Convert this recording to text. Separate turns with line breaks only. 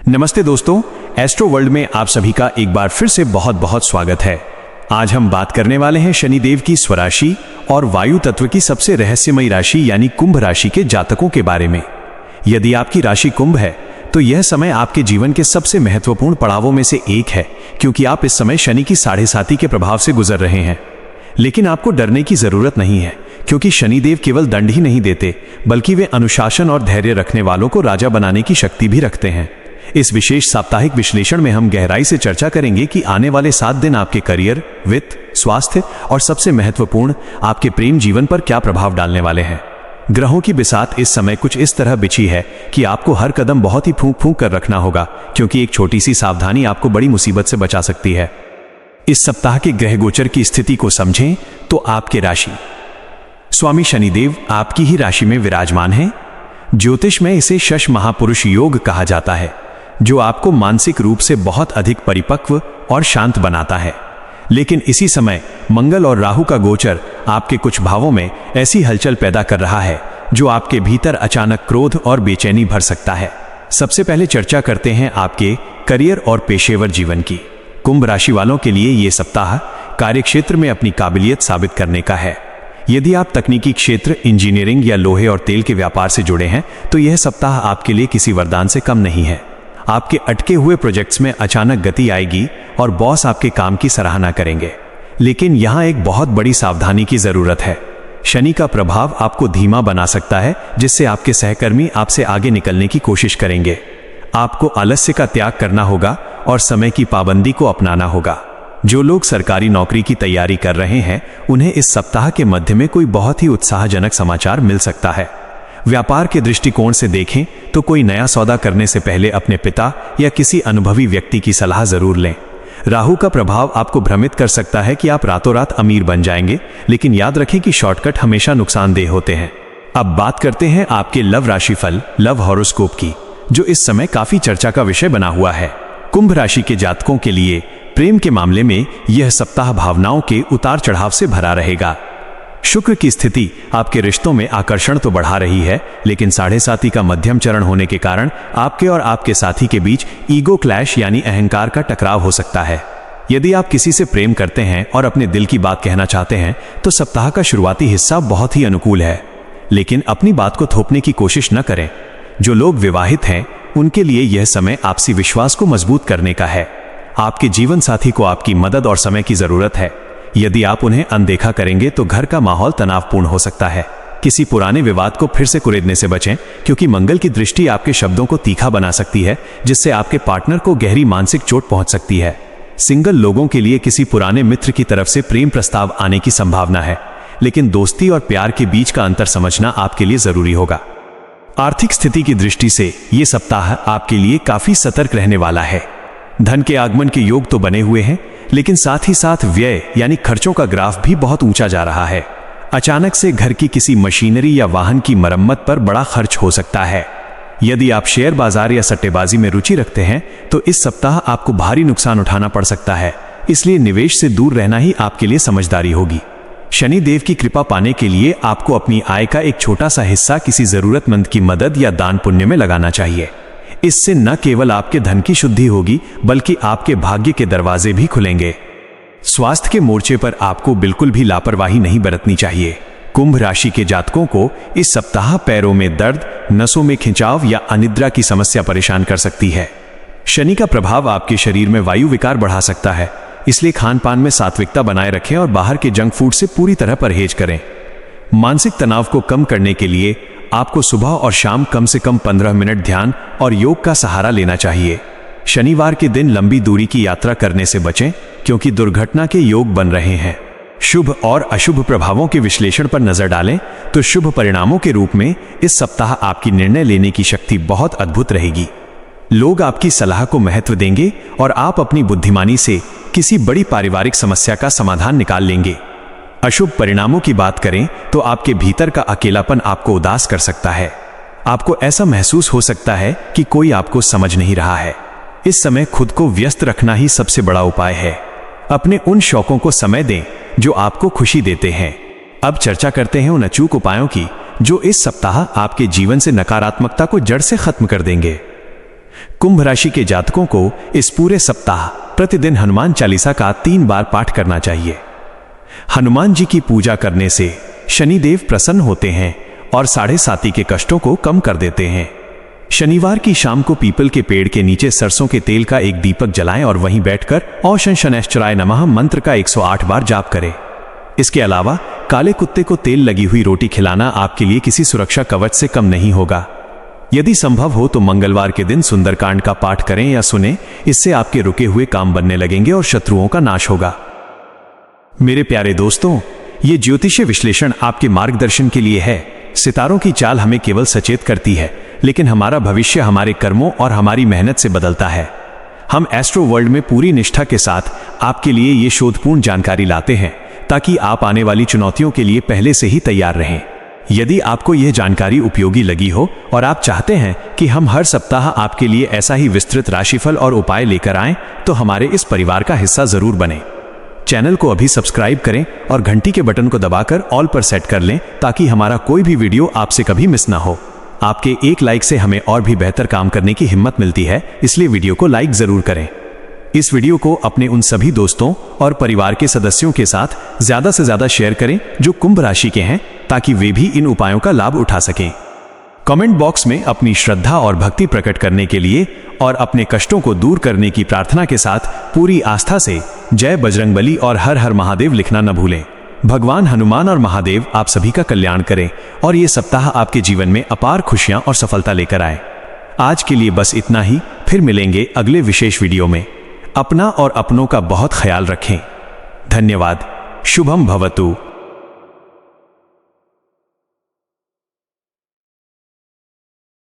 नमस्ते दोस्तों, astro world में आप सभी का एक बार फिर से बहुत बहुत स्वागत है। आज हम बात करने वाले हैं शनिदेव की स्वराशि और वायु तत्व की सबसे रहस्यमयी राशि यानी कुंभ राशि के जातकों के बारे में। यदि आपकी राशि कुंभ है तो यह समय आपके जीवन के सबसे महत्वपूर्ण पड़ावों में से एक है, क्योंकि आप इस समय शनि की 7.5 के प्रभाव से गुजर रहे हैं। लेकिन आपको डरने की जरूरत नहीं है, क्योंकि शनिदेव केवल दंड ही नहीं देते, बल्कि वे अनुशासन और धैर्य रखने वालों को राजा बनाने की शक्ति भी रखते हैं। इस विशेष साप्ताहिक विश्लेषण में हम गहराई से चर्चा करेंगे कि आने वाले 7 दिन आपके करियर, वित्त, स्वास्थ्य और सबसे महत्वपूर्ण आपके प्रेम जीवन पर क्या प्रभाव डालने वाले हैं। ग्रहों की बिसात इस समय कुछ इस तरह बिछी है कि आपको हर कदम बहुत ही फूंक फूंक कर रखना होगा, क्योंकि एक छोटी सी सावधानी आपको बड़ी मुसीबत से बचा सकती है। इस सप्ताह के ग्रह गोचर की स्थिति को समझें तो आपके राशि स्वामी शनिदेव आपकी ही राशि में विराजमान हैं। ज्योतिष में इसे शश महापुरुष योग कहा जाता है, जो आपको मानसिक रूप से बहुत अधिक परिपक्व और शांत बनाता है। लेकिन इसी समय मंगल और राहु का गोचर आपके कुछ भावों में ऐसी हलचल पैदा कर रहा है जो आपके भीतर अचानक क्रोध और बेचैनी भर सकता है। सबसे पहले चर्चा करते हैं आपके करियर और पेशेवर जीवन की। कुंभ राशि वालों के लिए ये सप्ताह कार्यक्षेत्र में अपनी काबिलियत साबित करने का है। यदि आप तकनीकी क्षेत्र, इंजीनियरिंग या लोहे और तेल के व्यापार से जुड़े हैं तो यह सप्ताह आपके लिए किसी वरदान से कम नहीं है। आपके अटके हुए प्रोजेक्ट्स में अचानक गति आएगी और बॉस आपके काम की सराहना करेंगे। लेकिन यहां एक बहुत बड़ी सावधानी की जरूरत है। शनि का प्रभाव आपको धीमा बना सकता है, जिससे आपके सहकर्मी आपसे आगे निकलने की कोशिश करेंगे। आपको आलस्य का त्याग करना होगा और समय की पाबंदी को अपनाना होगा। जो लोग सरकारी नौकरी की तैयारी कर रहे हैं, उन्हें इस सप्ताह के मध्य में कोई बहुत ही उत्साहजनक समाचार मिल सकता है। व्यापार के दृष्टिकोण से देखें तो कोई नया सौदा करने से पहले अपने पिता या किसी अनुभवी व्यक्ति की सलाह जरूर लें। राहु का प्रभाव आपको भ्रमित कर सकता है कि आप रातों रात अमीर बन जाएंगे, लेकिन याद रखें कि शॉर्टकट हमेशा नुकसानदेह होते हैं। अब बात करते हैं आपके लव राशिफल, लव हॉरोस्कोप की, जो इस समय काफी चर्चा का विषय बना हुआ है। कुंभ राशि के जातकों के लिए प्रेम के मामले में यह सप्ताह भावनाओं के उतार चढ़ाव से भरा रहेगा। शुक्र की स्थिति आपके रिश्तों में आकर्षण तो बढ़ा रही है, लेकिन 7.5 का मध्यम चरण होने के कारण आपके और आपके साथी के बीच ईगो क्लैश यानी अहंकार का टकराव हो सकता है। यदि आप किसी से प्रेम करते हैं और अपने दिल की बात कहना चाहते हैं तो सप्ताह का शुरुआती हिस्सा बहुत ही अनुकूल है, लेकिन अपनी बात को थोपने की कोशिश न करें। जो लोग विवाहित हैं उनके लिए यह समय आपसी विश्वास को मजबूत करने का है। आपके जीवन साथी को आपकी मदद और समय की जरूरत है। यदि आप उन्हें अनदेखा करेंगे तो घर का माहौल तनावपूर्ण हो सकता है। किसी पुराने विवाद को फिर से कुरेदने से बचें, क्योंकि मंगल की दृष्टि आपके शब्दों को तीखा बना सकती है, जिससे आपके पार्टनर को गहरी मानसिक चोट पहुंच सकती है। सिंगल लोगों के लिए किसी पुराने मित्र की तरफ से प्रेम प्रस्ताव आने की संभावना है, लेकिन दोस्ती और प्यार के बीच का अंतर समझना आपके लिए जरूरी होगा। आर्थिक स्थिति की दृष्टि से ये सप्ताह आपके लिए काफी सतर्क रहने वाला है। धन के आगमन के योग तो बने हुए हैं, लेकिन साथ ही साथ व्यय यानी खर्चों का ग्राफ भी बहुत ऊंचा जा रहा है। अचानक से घर की किसी मशीनरी या वाहन की मरम्मत पर बड़ा खर्च हो सकता है। यदि आप शेयर बाजार या सट्टेबाजी में रुचि रखते हैं तो इस सप्ताह आपको भारी नुकसान उठाना पड़ सकता है, इसलिए निवेश से दूर रहना ही आपके लिए समझदारी होगी। शनि देव की कृपा पाने के लिए आपको अपनी आय का एक छोटा सा हिस्सा किसी जरूरतमंद की मदद या दान पुण्य में लगाना चाहिए। इससे न केवल आपके धन की शुद्धि होगी, बल्कि आपके भाग्य के दरवाजे भी खुलेंगे। स्वास्थ्य के मोर्चे पर आपको बिल्कुल भी लापरवाही नहीं बरतनी चाहिए। कुंभ राशि के जातकों को इस सप्ताह पैरों में दर्द, नसों में खिंचाव या अनिद्रा की समस्या परेशान कर सकती है। शनि का प्रभाव आपके शरीर में वायु विकार बढ़ा सकता है, इसलिए खान पान में सात्विकता बनाए रखें और बाहर के जंक फूड से पूरी तरह परहेज करें। मानसिक तनाव को कम करने के लिए आपको सुबह और शाम कम से कम 15 मिनट ध्यान और योग का सहारा लेना चाहिए। शनिवार के दिन लंबी दूरी की यात्रा करने से बचें, क्योंकि दुर्घटना के योग बन रहे हैं। शुभ और अशुभ प्रभावों के विश्लेषण पर नजर डालें तो शुभ परिणामों के रूप में इस सप्ताह आपकी निर्णय लेने की शक्ति बहुत अद्भुत रहेगी। लोग आपकी सलाह को महत्व देंगे और आप अपनी बुद्धिमानी से किसी बड़ी पारिवारिक समस्या का समाधान निकाल लेंगे। अशुभ परिणामों की बात करें तो आपके भीतर का अकेलापन आपको उदास कर सकता है। आपको ऐसा महसूस हो सकता है कि कोई आपको समझ नहीं रहा है। इस समय खुद को व्यस्त रखना ही सबसे बड़ा उपाय है। अपने उन शौकों को समय दें जो आपको खुशी देते हैं। अब चर्चा करते हैं उन अचूक उपायों की जो इस सप्ताह आपके जीवन से नकारात्मकता को जड़ से खत्म कर देंगे। कुंभ राशि के जातकों को इस पूरे सप्ताह प्रतिदिन हनुमान चालीसा का 3 बार पाठ करना चाहिए। हनुमान जी की पूजा करने से शनिदेव प्रसन्न होते हैं और 7.5 के कष्टों को कम कर देते हैं। शनिवार की शाम को पीपल के पेड़ के नीचे सरसों के तेल का एक दीपक जलाएं और वहीं बैठकर ओम शनैश्चराय नमः मंत्र का 108 बार जाप करें। इसके अलावा काले कुत्ते को तेल लगी हुई रोटी खिलाना आपके लिए किसी सुरक्षा कवच से कम नहीं होगा। यदि संभव हो तो मंगलवार के दिन सुंदरकांड का पाठ करें या सुने, इससे आपके रुके हुए काम बनने लगेंगे और शत्रुओं का नाश होगा। मेरे प्यारे दोस्तों, ये ज्योतिषीय विश्लेषण आपके मार्गदर्शन के लिए है। सितारों की चाल हमें केवल सचेत करती है, लेकिन हमारा भविष्य हमारे कर्मों और हमारी मेहनत से बदलता है। हम एस्ट्रो वर्ल्ड में पूरी निष्ठा के साथ आपके लिए ये शोधपूर्ण जानकारी लाते हैं ताकि आप आने वाली चुनौतियों के लिए पहले से ही तैयार रहें। यदि आपको यह जानकारी उपयोगी लगी हो और आप चाहते हैं कि हम हर सप्ताह आपके लिए ऐसा ही विस्तृत राशिफल और उपाय लेकर आएं, तो हमारे इस परिवार का हिस्सा जरूर बने। चैनल को अभी सब्सक्राइब करें और घंटी के बटन को दबाकर ऑल पर सेट कर लें ताकि हमारा कोई भी वीडियो आपसे कभी मिस ना हो। आपके एक लाइक से हमें और भी बेहतर काम करने की हिम्मत मिलती है, इसलिए वीडियो को लाइक जरूर करें। इस वीडियो को अपने उन सभी दोस्तों और परिवार के सदस्यों के साथ ज्यादा से ज्यादा शेयर करें जो कुंभ राशि के हैं, ताकि वे भी इन उपायों का लाभ उठा सकें। कमेंट बॉक्स में अपनी श्रद्धा और भक्ति प्रकट करने के लिए और अपने कष्टों को दूर करने की प्रार्थना के साथ पूरी आस्था से जय बजरंगबली और हर हर महादेव लिखना न भूलें। भगवान हनुमान और महादेव आप सभी का कल्याण करें और ये सप्ताह आपके जीवन में अपार खुशियां और सफलता लेकर आए। आज के लिए बस इतना ही, फिर मिलेंगे अगले विशेष वीडियो में। अपना और अपनों का बहुत ख्याल रखें। धन्यवाद। शुभम भवतु।